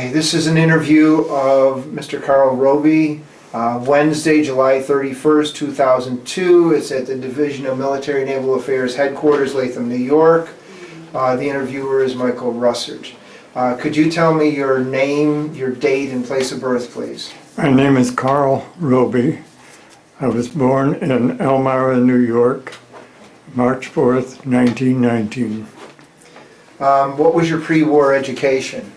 This is an interview of Mr. Carl Roby, Wednesday, July 31st, 2002. It's at the Division of Military Naval Affairs Headquarters, Latham, New York. The interviewer is Michael Russert. Could you tell me your name, your date, and place of birth, please? My name is Carl Roby. I was born in Elmira, New York, March 4th, 1919. What was your pre-war education?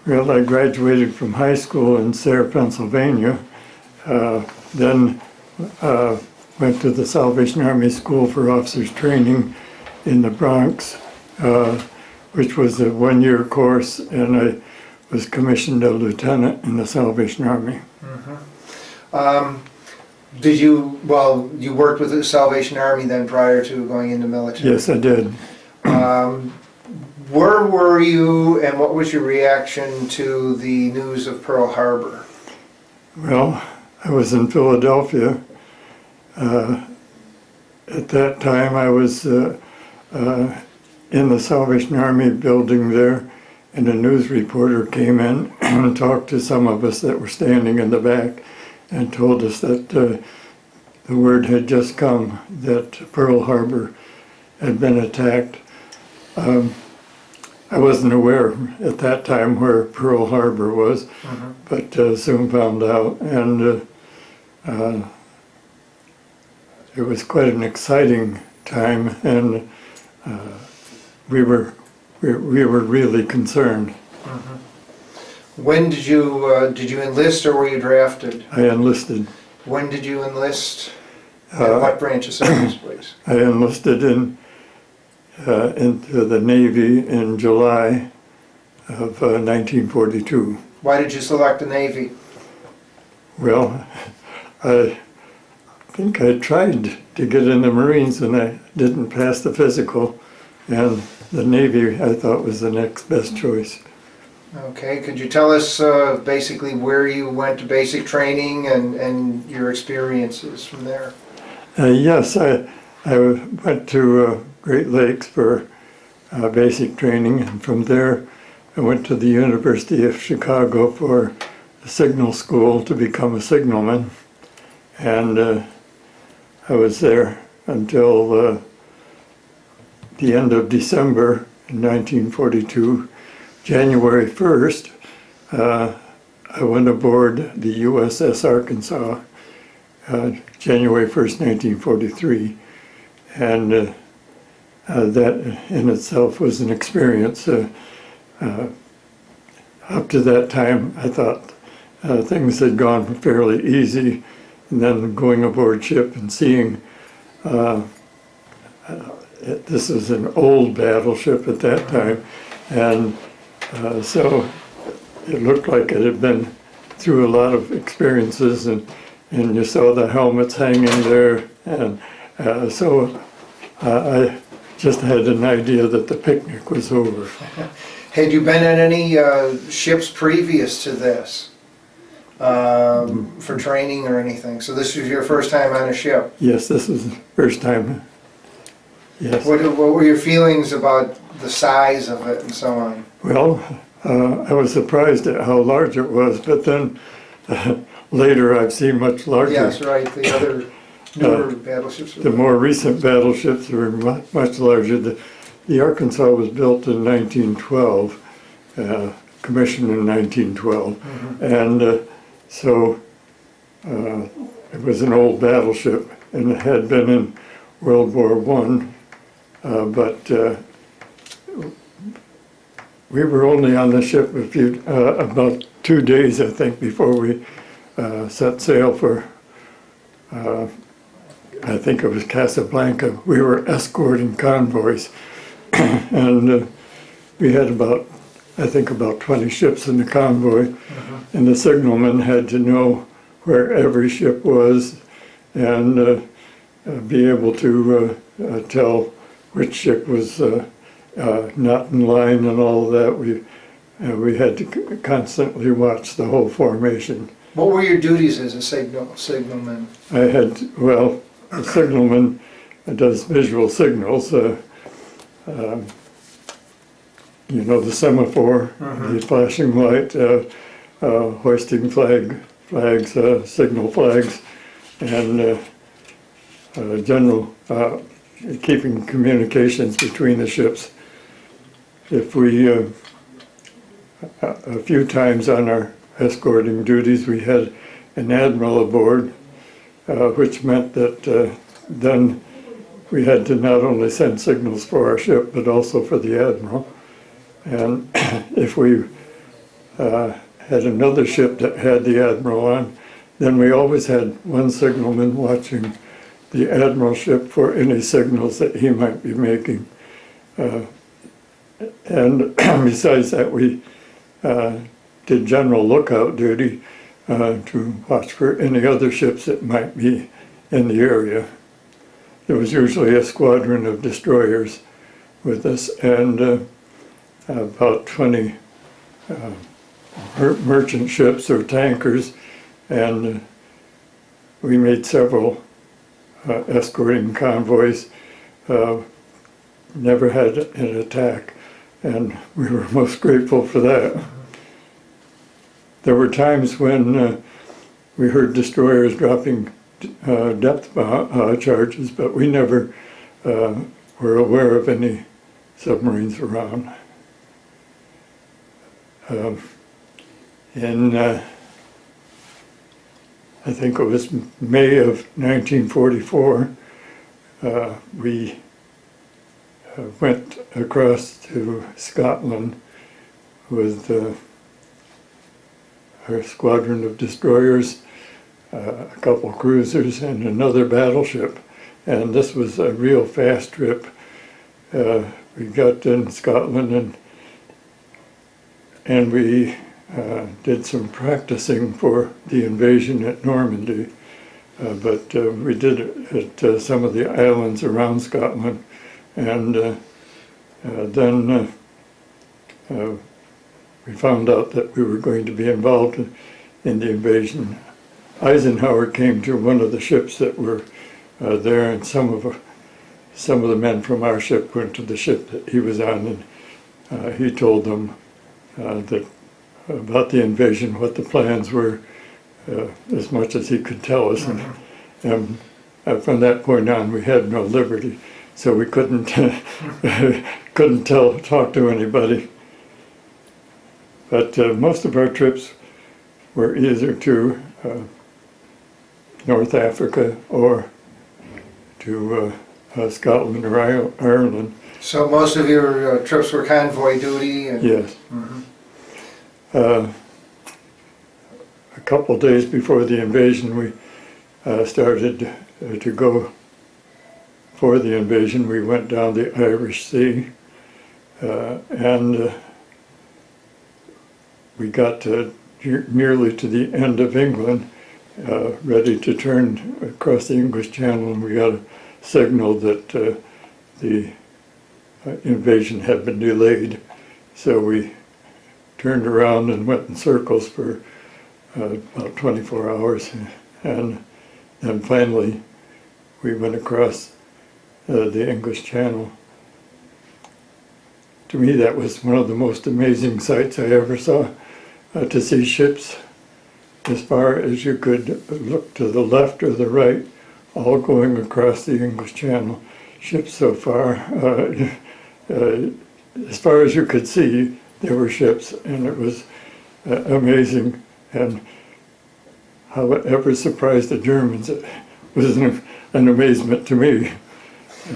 Well, I graduated from high school in Sayre, Pennsylvania, then went to the Salvation Army School for Officers Training in the Bronx, which was a one-year course, and I was commissioned a lieutenant in the Salvation Army. You worked with the Salvation Army then prior to going into military? Yes, I did. Where were you, and what was your reaction to the news of Pearl Harbor? Well, I was in Philadelphia. At that time, I was in the Salvation Army building there, and a news reporter came in and talked to some of us that were standing in the back and told us that the word had just come that Pearl Harbor had been attacked. I wasn't aware at that time where Pearl Harbor was, but soon found out, and it was quite an exciting time, and we were really concerned. When did you enlist, or were you drafted? I enlisted. When did you enlist? And what branch of service, please? I enlisted into the Navy in July of 1942. Why did you select the Navy? Well, I think I tried to get in the Marines and I didn't pass the physical, and the Navy I thought was the next best choice. Okay, could you tell us basically where you went to basic training and your experiences from there? Yes, I went to Great Lakes for basic training, and from there I went to the University of Chicago for a signal school to become a signalman, and I was there until the end of December in 1942. January 1st, I went aboard the USS Arkansas, January 1st, 1943, and that in itself was an experience. Up to that time, I thought things had gone fairly easy, and then going aboard ship and seeing this was an old battleship at that time, and so it looked like it had been through a lot of experiences, and you saw the helmets hanging there, and so I just had an idea that the picnic was over. Had you been on any ships previous to this for training or anything? So this was your first time on a ship? Yes, this was the first time. Yes. What were your feelings about the size of it and so on? Well, I was surprised at how large it was, but then later I've seen much larger. Yes, right. The other newer battleships. The more recent battleships were much larger. The Arkansas was built in 1912, commissioned in 1912, and so it was an old battleship, and it had been in World War I, but we were only on the ship about 2 days, I think, before we set sail for, I think it was Casablanca. We were escorting convoys, and we had about 20 ships in the convoy, and the signalman had to know where every ship was and be able to tell which ship was not in line and all that. We had to constantly watch the whole formation. What were your duties as a signalman? I had, well, a signalman does visual signals. you know, the semaphore, the flashing light, hoisting flags, signal flags, and general keeping communications between the ships. If we, a few times on our escorting duties, we had an admiral aboard, which meant that then we had to not only send signals for our ship, but also for the admiral. And if we had another ship that had the admiral on, then we always had one signalman watching the admiral ship for any signals that he might be making. And besides that, we did general lookout duty to watch for any other ships that might be in the area. There was usually a squadron of destroyers with us, and about 20 merchant ships or tankers, and we made several escorting convoys. Never had an attack, and we were most grateful for that. There were times when we heard destroyers dropping depth charges, but we never were aware of any submarines around. In I think it was May of 1944, we went across to Scotland with our squadron of destroyers, a couple cruisers, and another battleship. And this was a real fast trip. We got in Scotland and we did some practicing for the invasion at Normandy, but we did it at some of the islands around Scotland, and then we found out that we were going to be involved in the invasion. Eisenhower came to one of the ships that were there, and some of the men from our ship went to the ship that he was on, and he told them about the invasion, what the plans were, as much as he could tell us. And from that point on, we had no liberty, so we couldn't talk to anybody. But most of our trips were either to North Africa or to Scotland or Ireland. So most of your trips were convoy duty? And yes. A couple days before the invasion, we started to go for the invasion. We went down the Irish Sea, and we got nearly to the end of England, ready to turn across the English Channel, and we got a signal that the invasion had been delayed. So we turned around and went in circles for about 24 hours, and then finally we went across the English Channel. To me, that was one of the most amazing sights I ever saw, to see ships as far as you could look to the left or the right, all going across the English Channel. Ships so far, as far as you could see, there were ships, and it was amazing. And how it ever surprised the Germans, it was an amazement to me.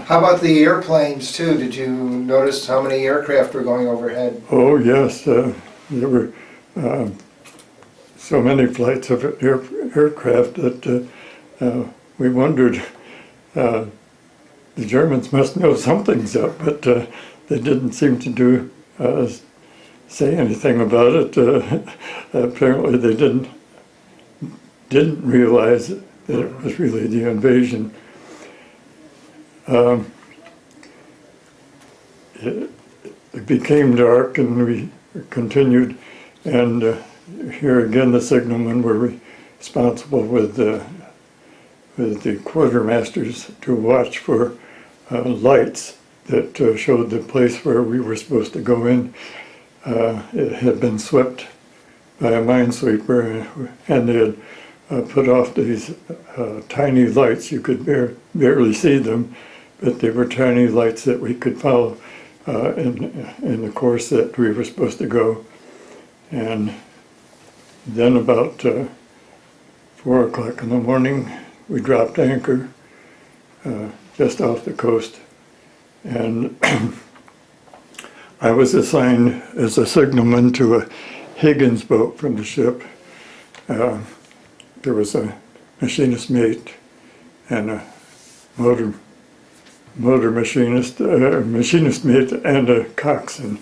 How about the airplanes too? Did you notice how many aircraft were going overhead? Oh yes, there were so many flights of aircraft that we wondered, the Germans must know something's up, but they didn't seem to say anything about it. Apparently they didn't realize that it was really the invasion. It became dark, and we continued, and here again the signalmen were responsible with the quartermasters to watch for lights that showed the place where we were supposed to go in. It had been swept by a minesweeper, and they had put off these tiny lights. You could barely see them, but they were tiny lights that we could follow in the course that we were supposed to go. And then about 4 o'clock in the morning, we dropped anchor just off the coast. And I was assigned as a signalman to a Higgins boat from the ship. There was a machinist mate and a motor machinist, machinist mate and a coxswain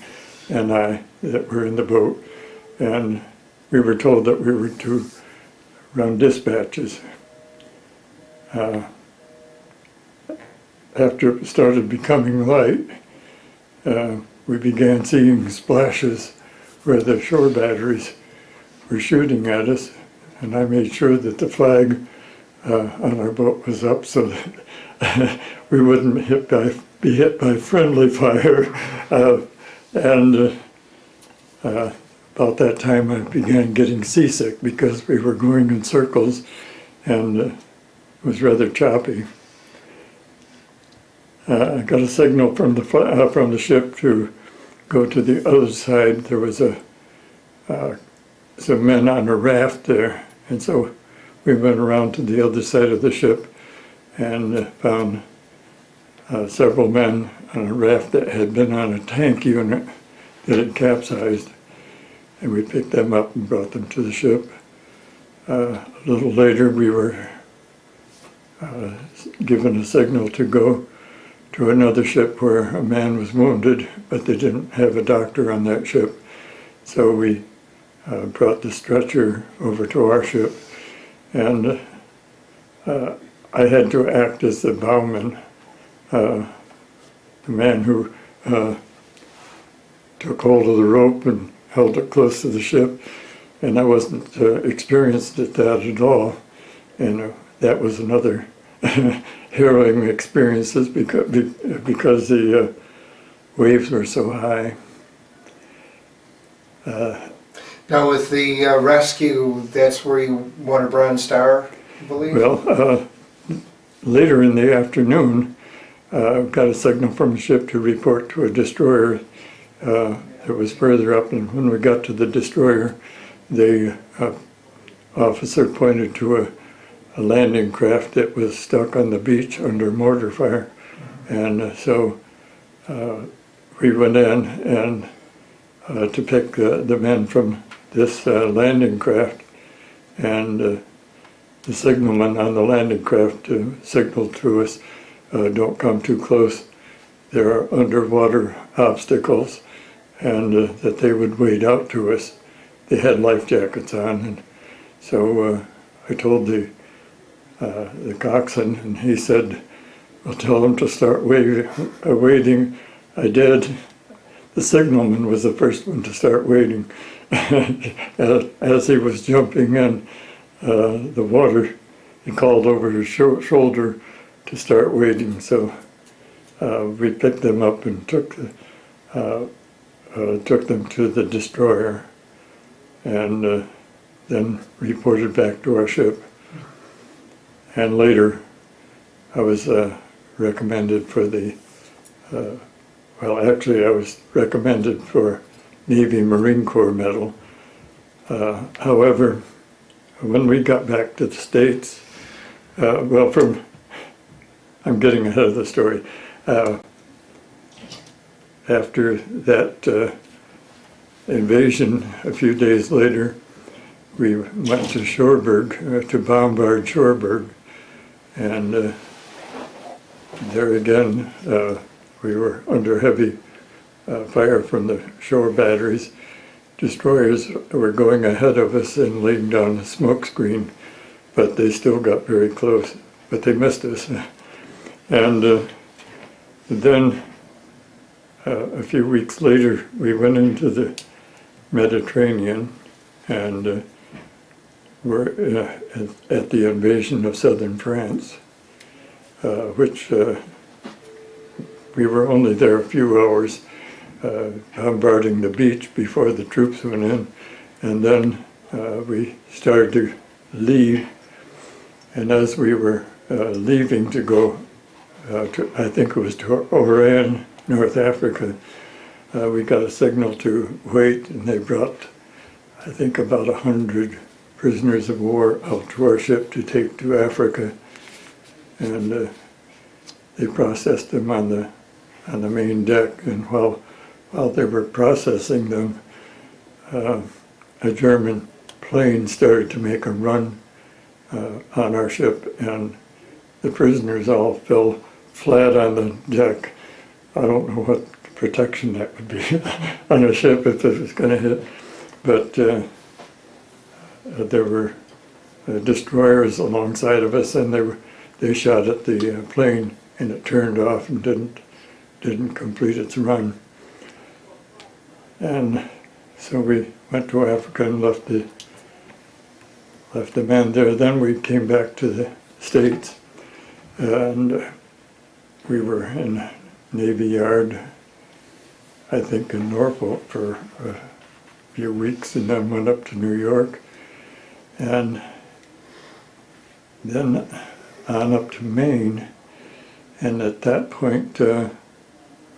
and I that were in the boat. And we were told that we were to run dispatches. After it started becoming light, we began seeing splashes where the shore batteries were shooting at us, and I made sure that the flag on our boat was up so that we wouldn't be hit by friendly fire. About that time I began getting seasick because we were going in circles and it was rather choppy. I got a signal from the ship to go to the other side. There was some men on a raft there, and so we went around to the other side of the ship and found several men on a raft that had been on a tank unit that had capsized, and we picked them up and brought them to the ship. A little later we were given a signal to go to another ship where a man was wounded, but they didn't have a doctor on that ship. So we brought the stretcher over to our ship, and I had to act as the bowman, the man who took hold of the rope and held it close to the ship, and I wasn't experienced at that at all, and that was another harrowing experiences because the waves were so high. Now with the rescue, that's where you won a Bronze Star, I believe? Well, later in the afternoon, got a signal from the ship to report to a destroyer that was further up, and when we got to the destroyer, the officer pointed to a landing craft that was stuck on the beach under mortar fire. And so we went in and to pick the men from this landing craft, and the signalman on the landing craft signaled to us, don't come too close, there are underwater obstacles, and that they would wade out to us. They had life jackets on, and so I told the coxswain, and he said, well, tell them to start wading. I did. The signalman was the first one to start wading. As he was jumping in the water, he called over his shoulder to start wading. So we picked them up and took them to the destroyer, and then reported back to our ship. And later, I was recommended for the, well, actually I was recommended for Navy Marine Corps Medal. However, when we got back to the States, well, I'm getting ahead of the story. After that invasion, a few days later, we went to Shoreburg, to bombard Shoreburg, and there again, we were under heavy fire from the shore batteries. Destroyers were going ahead of us and laying down a smoke screen, but they still got very close, but they missed us. And then a few weeks later, we went into the Mediterranean and were at the invasion of southern France, which we were only there a few hours, bombarding the beach before the troops went in, and then we started to leave. And as we were leaving to go to, I think it was to Oran, North Africa, we got a signal to wait, and they brought, I think, about 100 prisoners of war out to our ship to take to Africa, and they processed them on the main deck. And while they were processing them, a German plane started to make a run on our ship, and the prisoners all fell flat on the deck. I don't know what protection that would be on a ship if it was going to hit, but there were destroyers alongside of us, and they shot at the plane, and it turned off and didn't complete its run. And so we went to Africa and left the men there. Then we came back to the States, and we were in Navy Yard, I think in Norfolk, for a few weeks, and then went up to New York, and then on up to Maine. And at that point,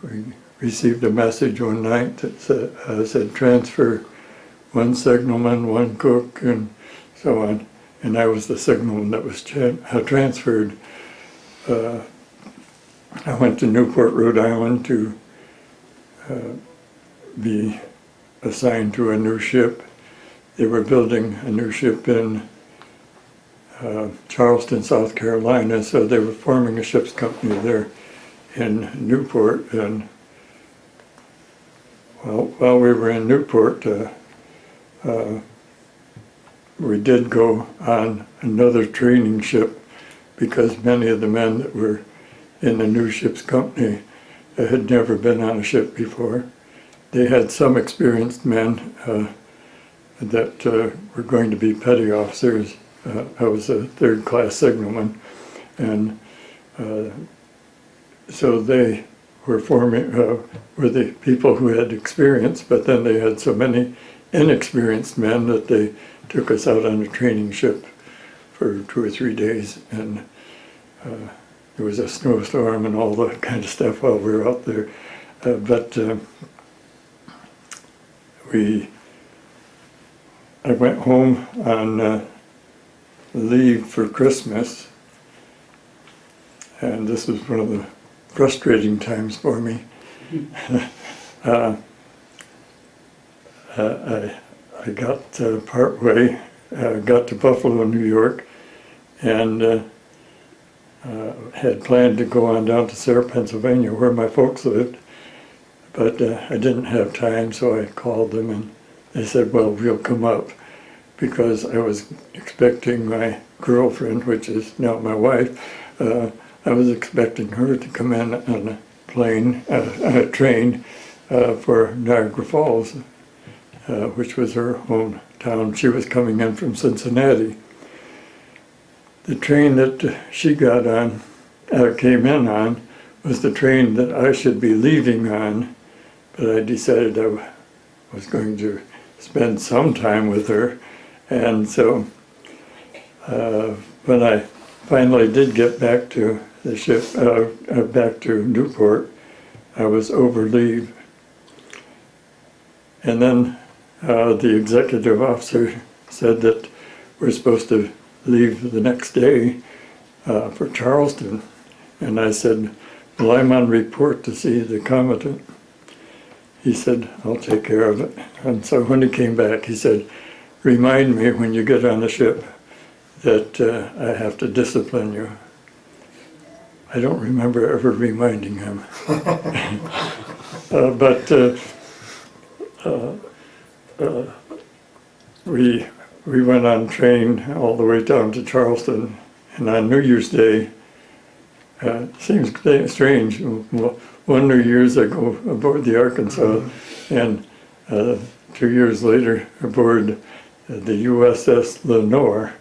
we received a message one night that said transfer 1 signalman, 1 cook, and so on. And I was the signalman that was transferred. I went to Newport, Rhode Island to be assigned to a new ship. They were building a new ship in Charleston, South Carolina, so they were forming a ship's company there in Newport. And while we were in Newport, we did go on another training ship, because many of the men that were in the new ship's company had never been on a ship before. They had some experienced men that were going to be petty officers. I was a third-class signalman, and so they were were the people who had experience, but then they had so many inexperienced men that they took us out on a training ship for 2 or 3 days, and there was a snowstorm and all that kind of stuff while we were out there. But I went home on leave for Christmas, and this was one of the frustrating times for me. I got partway, got to Buffalo, New York, and had planned to go on down to Sayre, Pennsylvania, where my folks lived, but I didn't have time, so I called them, and they said, well, we'll come up, because I was expecting my girlfriend, which is now my wife, I was expecting her to come in on a plane, a train for Niagara Falls, which was her hometown. She was coming in from Cincinnati. The train that she got on, came in on, was the train that I should be leaving on, but I decided I was going to spend some time with her, and so when I finally did get back to the ship, back to Newport, I was over leave, and then the executive officer said that we're supposed to leave the next day for Charleston, and I said, well, I'm on report to see the commandant. He said, I'll take care of it. And so when he came back, he said, remind me when you get on the ship that I have to discipline you. I don't remember ever reminding him. But we went on train all the way down to Charleston, and on New Year's Day, seems strange, one New Year's I go aboard the Arkansas, and 2 years later aboard the USS Lenore.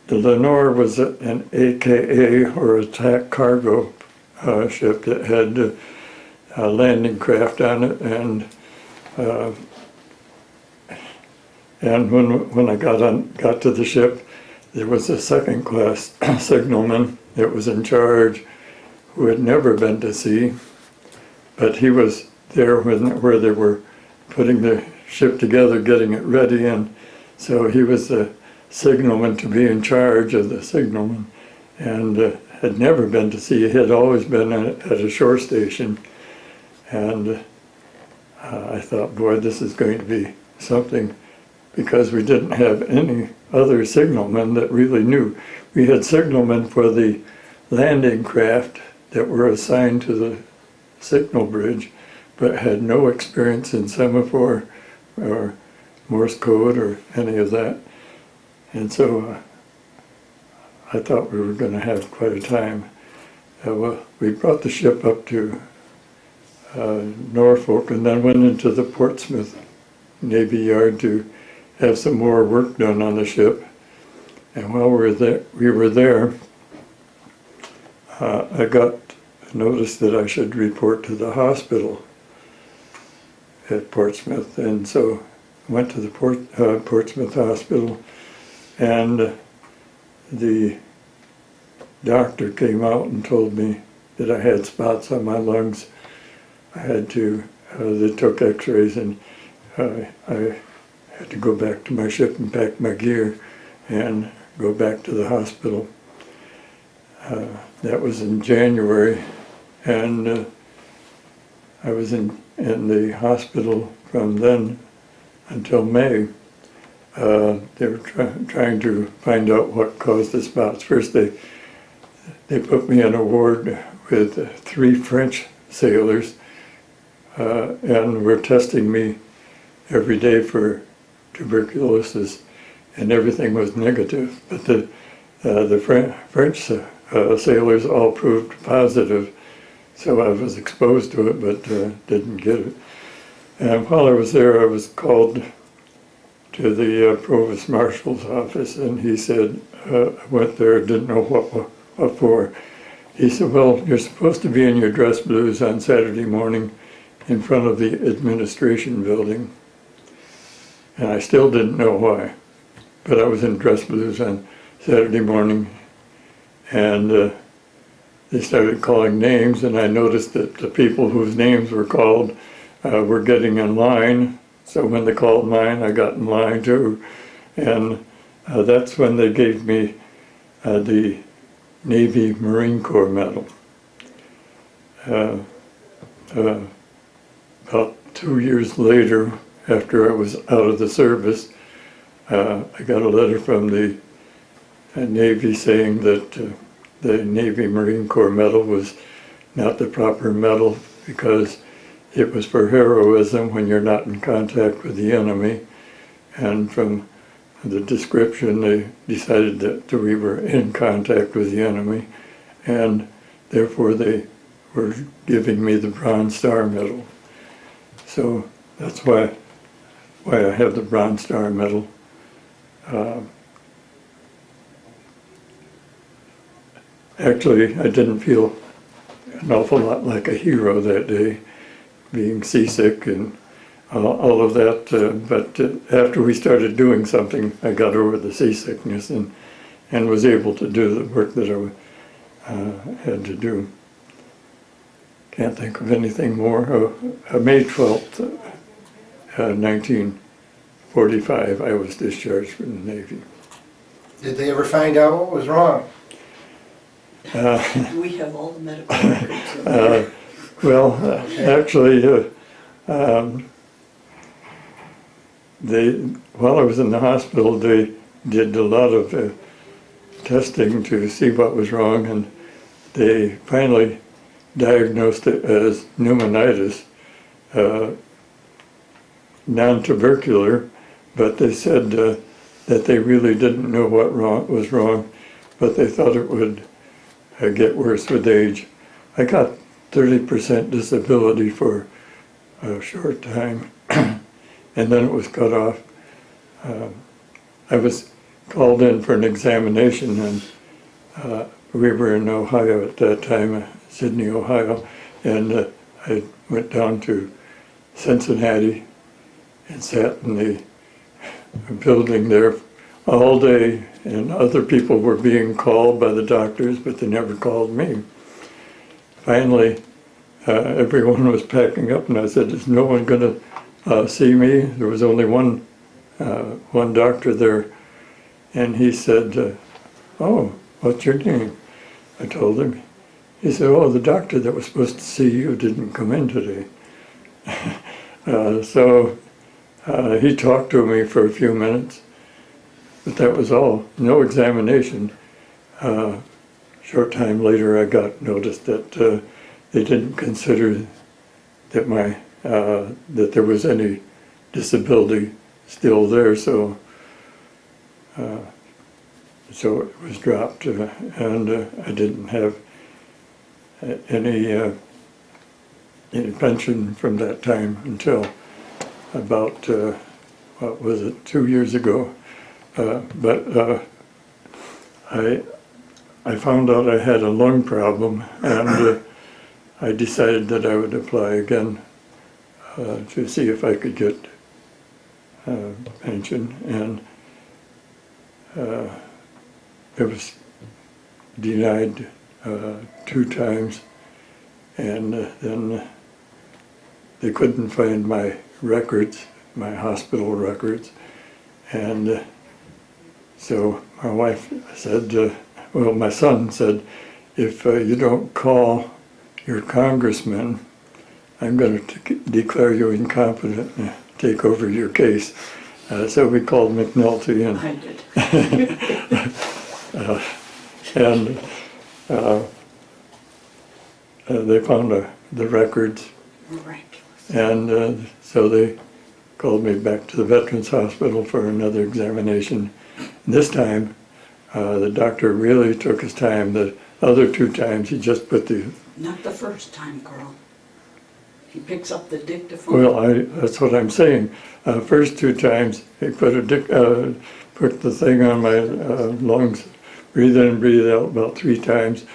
The Lenore was an AKA, or attack cargo ship that had a landing craft on it, and when I got to the ship, there was a second class signalman that was in charge who had never been to sea, but he was there where they were putting the ship together, getting it ready, and so he was the signalman to be in charge of the signalman, and had never been to sea. He had always been at a shore station, and I thought, boy, this is going to be something, because we didn't have any other signalmen that really knew. We had signalmen for the landing craft that were assigned to the signal bridge, but had no experience in semaphore or Morse code or any of that. And so I thought we were going to have quite a time. Well, we brought the ship up to Norfolk and then went into the Portsmouth Navy Yard to have some more work done on the ship. And while we were there, I got notice that I should report to the hospital at Portsmouth, and so I went to the Portsmouth hospital, and the doctor came out and told me that I had spots on my lungs. I had to, they took x-rays, and I had to go back to my ship and pack my gear and go back to the hospital. That was in January, and I was in the hospital from then until May. They were trying to find out what caused the spots. First, they put me in a ward with 3 French sailors, and were testing me every day for tuberculosis, and everything was negative. But the French sailors all proved positive, so I was exposed to it, but didn't get it. And while I was there, I was called to the Provost Marshal's office, and he said, I went there, didn't know what for. He said, well, you're supposed to be in your dress blues on Saturday morning in front of the administration building. And I still didn't know why, but I was in dress blues on Saturday morning, and they started calling names, and I noticed that the people whose names were called were getting in line. So when they called mine, I got in line too. And that's when they gave me the Navy Marine Corps Medal. About 2 years later, after I was out of the service, I got a letter from the Navy saying that the Navy Marine Corps Medal was not the proper medal because it was for heroism when you're not in contact with the enemy. And from the description, they decided that we were in contact with the enemy, and therefore they were giving me the Bronze Star Medal. So that's why I have the Bronze Star Medal. Actually, I didn't feel an awful lot like a hero that day, being seasick and all of that, but after we started doing something, I got over the seasickness and was able to do the work that I had to do. Can't think of anything more. May 12th, 1945, I was discharged from the Navy. Did they ever find out what was wrong? We have all the medical records. Well, actually, while I was in the hospital, they did a lot of testing to see what was wrong, and they finally diagnosed it as pneumonitis, non-tubercular, but they said that they really didn't know what was wrong, but they thought it would get worse with age. I got 30% disability for a short time, and then it was cut off. I was called in for an examination, and we were in Ohio at that time, Sydney, Ohio, and I went down to Cincinnati and sat in the building there all day, and other people were being called by the doctors, but they never called me. Finally, everyone was packing up, and I said, "Is no one going to see me?" There was only one doctor there, and he said, "Oh, what's your name?" I told him. He said, "Oh, the doctor that was supposed to see you didn't come in today." So he talked to me for a few minutes, but that was all. No examination. Short time later, I got notice that they didn't consider that that there was any disability still there, so it was dropped, and I didn't have any pension from that time until about what was it, 2 years ago. But I found out I had a lung problem, and I decided that I would apply again to see if I could get pension, and it was denied 2 times, and then they couldn't find my records, my hospital records, and so my wife said, well, my son said, "If you don't call your congressman, I'm going to declare you incompetent and take over your case." So we called McNulty, and I did. they found the records, Miraculous. and so they called me back to the Veterans Hospital for another examination. This time, the doctor really took his time. The other 2 times, he just put the... Not the first time, Carl. He picks up the dictaphone. Well, that's what I'm saying. First 2 times, he put the thing on my lungs, breathe in and breathe out about 3 times,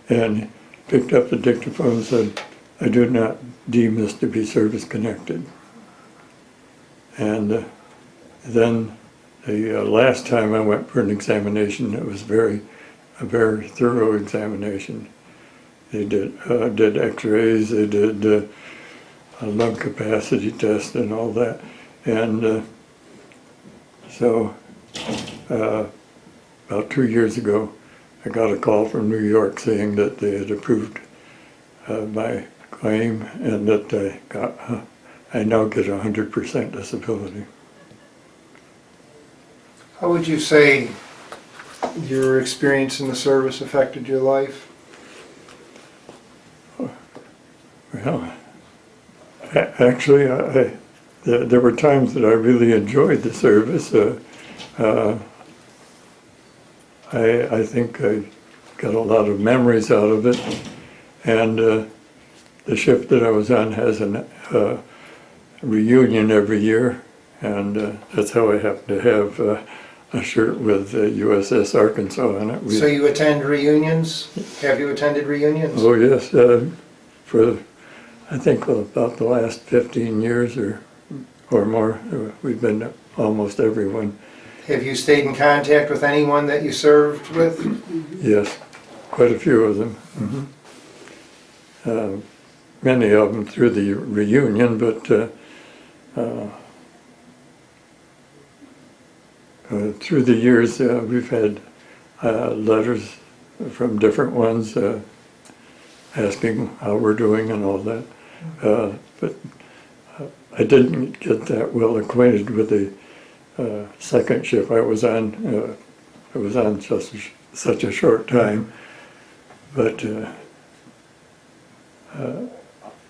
and picked up the dictaphone and said, "I do not deem this to be service-connected." And then the last time I went for an examination, it was a very thorough examination. They did x-rays, they did a lung capacity test and all that. And so about 2 years ago, I got a call from New York saying that they had approved my claim, and that I now get 100% disability. How would you say your experience in the service affected your life? Well, actually, there were times that I really enjoyed the service. I think I got a lot of memories out of it, and the ship that I was on has a reunion every year, and that's how I happen to have a shirt with USS Arkansas on it. So you attend reunions? Have you attended reunions? Oh yes, for I think about the last 15 years or more, we've been to almost everyone. Have you stayed in contact with anyone that you served with? Yes, quite a few of them. Mm-hmm. Many of them through the reunion, but through the years we've had letters from different ones asking how we're doing and all that. But I didn't get that well acquainted with the second ship I was on. I was on such a short time, but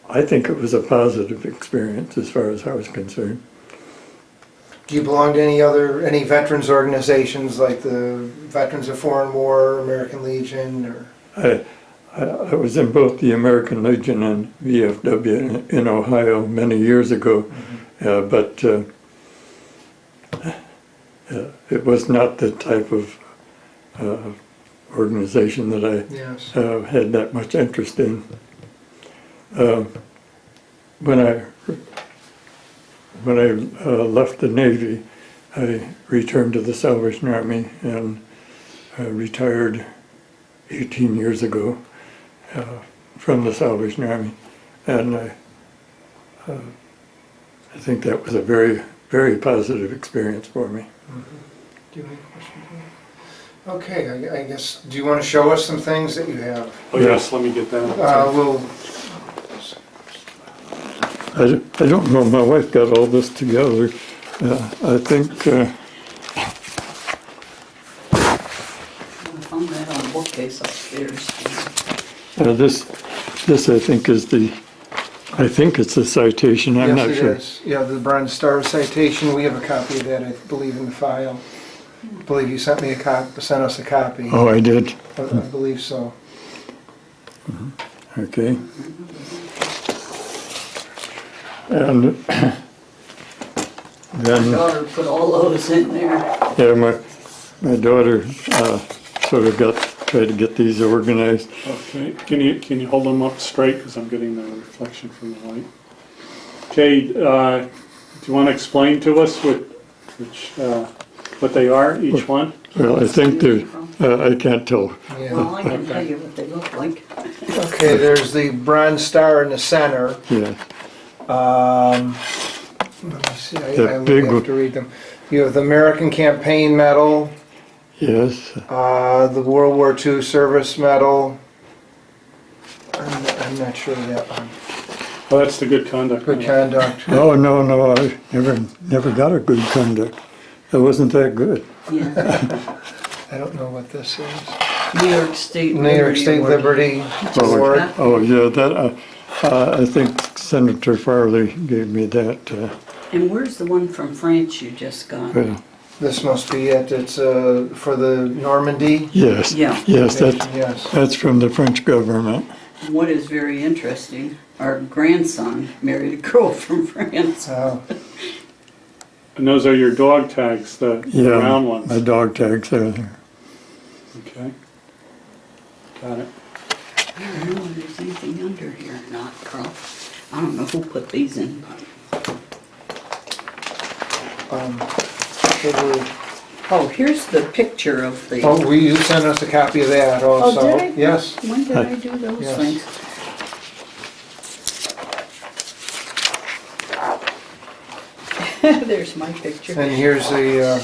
I think it was a positive experience as far as I was concerned. Do you belong to any veterans organizations like the Veterans of Foreign War, American Legion, or? I was in both the American Legion and VFW in Ohio many years ago, but it was not the type of organization that I Yes. had that much interest in. When I left the Navy, I returned to the Salvation Army and retired 18 years ago from the Salvation Army, and I think that was a very, very positive experience for me. Do you have any questions? Okay, I guess, do you want to show us some things that you have? Oh, yes, let me get that. We'll, I don't know, my wife got all this together. I think I found that on a bookcase upstairs. this I think is it's a citation, I'm not yes, it sure. is. Yeah, the Bronze Star citation, we have a copy of that, I believe, in the file. I believe you sent us a copy. Oh, I did? I believe so. Okay. And My then, daughter put all those in there. yeah, my daughter sort of tried to get these organized. Okay, can you hold them up straight, because I'm getting the reflection from the light. Okay, do you want to explain to us what they are, each one? Well, I think I can't tell. Yeah. Well, I can tell you what they look like. Okay, there's the Bronze Star in the center. Yeah, Let me see, I The would big have one. to read them. You have the American Campaign Medal, yes. the World War II Service Medal. I'm not sure of that one. Oh, that's the good conduct. Good medal. conduct. Oh, no, I never got a good conduct. It wasn't that good. Yeah. I don't know what this is. New York State New York State Award. Liberty Award. Oh, yeah, that, I think Senator Farley gave me that. And where's the one from France you just got? Well, This must be it. It's for the Normandy. yes, Yeah. yes, Yes. that's from the French government. What is very interesting, our grandson married a girl from France. Oh, And those are your dog tags, the Yeah, round ones. my dog tags are there. Okay. Got it. I don't know if there's anything under here or not, Carl. I don't know who put these in, but. Oh, here's the picture of the. oh, you sent us a copy of that also. Oh, did I? Yes. When did I do those Yes. things? There's my picture. And here's a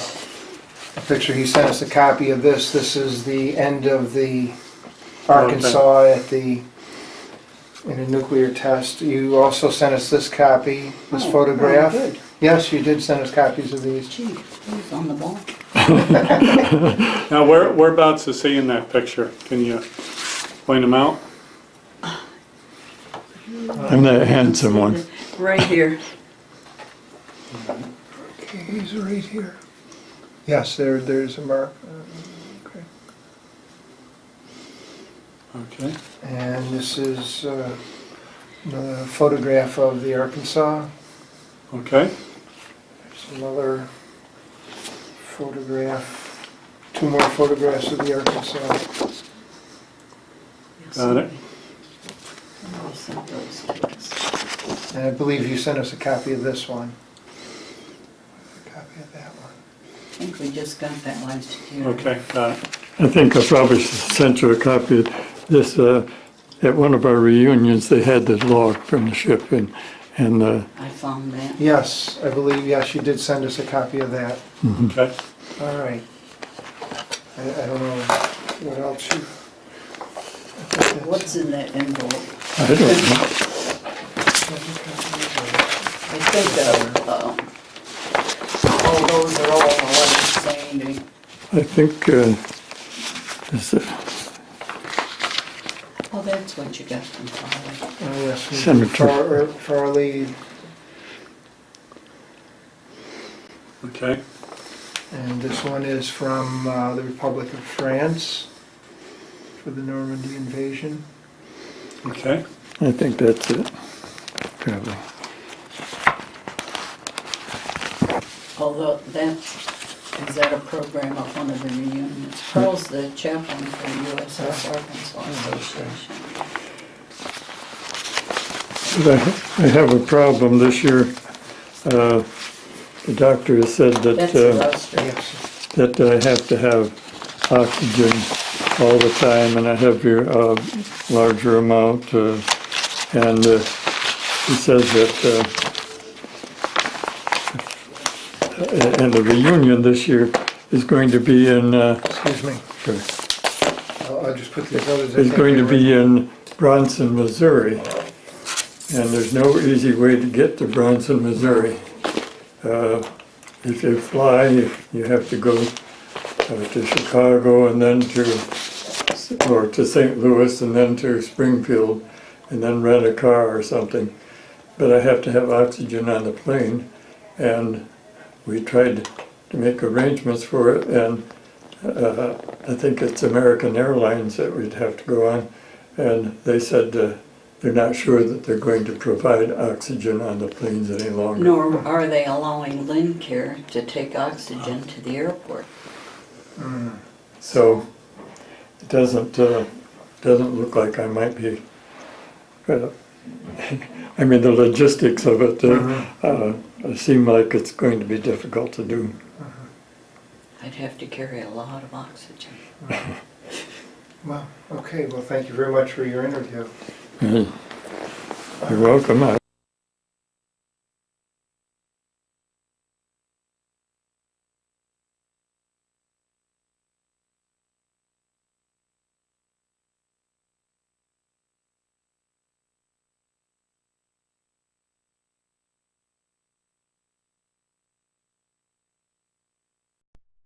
picture. He sent us a copy of this. This is the end of the Arkansas in a nuclear test. You also sent us this copy, this Oh, photograph. oh, good. Yes, you did send us copies of these. Gee, who's on the ball? Now, whereabouts is he in that picture? Can you point him out? I'm that handsome one. Right here. Okay, he's right here. Yes, there's a mark. Okay. Okay. And this is another photograph of the Arkansas. Okay. There's another photograph. Two more photographs of the Arkansas. Got it. I'll send those. And I believe you sent us a copy of this one. A copy of that one. I think we just got that last year. Okay, got it. I think I probably sent you a copy of this. At one of our reunions, they had the log from the ship, and I found that. Yes, I believe, yes, you did send us a copy of that. Okay. All right. I don't know what else you... What's in that envelope? I don't know. I think oh, those are all the letters saying to me. I think this, Oh, that's what you got from Farley. Oh, yes. Senator. Farley, Okay. and this one is from the Republic of France for the Normandy invasion. Okay. I think that's it. Probably. Although that Is that a program of one of the reunions? Carl's the chaplain for the USS Arkansas Association. But I have a problem this year. The doctor has said That's that, Lester. Yes. that I have to have oxygen all the time, and I have a larger amount. And he says that and the reunion this year is going to be in, Excuse me. sure, I'll just put these others. is going to be in Bronson, Missouri. And there's no easy way to get to Bronson, Missouri. If you fly, you have to go to Chicago and then to St. Louis and then to Springfield and then rent a car or something. But I have to have oxygen on the plane, and we tried to make arrangements for it, and I think it's American Airlines that we'd have to go on, and they said they're not sure that they're going to provide oxygen on the planes any longer. Nor are they allowing Lincare to take oxygen to the airport. So it doesn't look like I might be. I mean, the logistics of it seem like it's going to be difficult to do. I'd have to carry a lot of oxygen. Well, okay, well, thank you very much for your interview. You're welcome.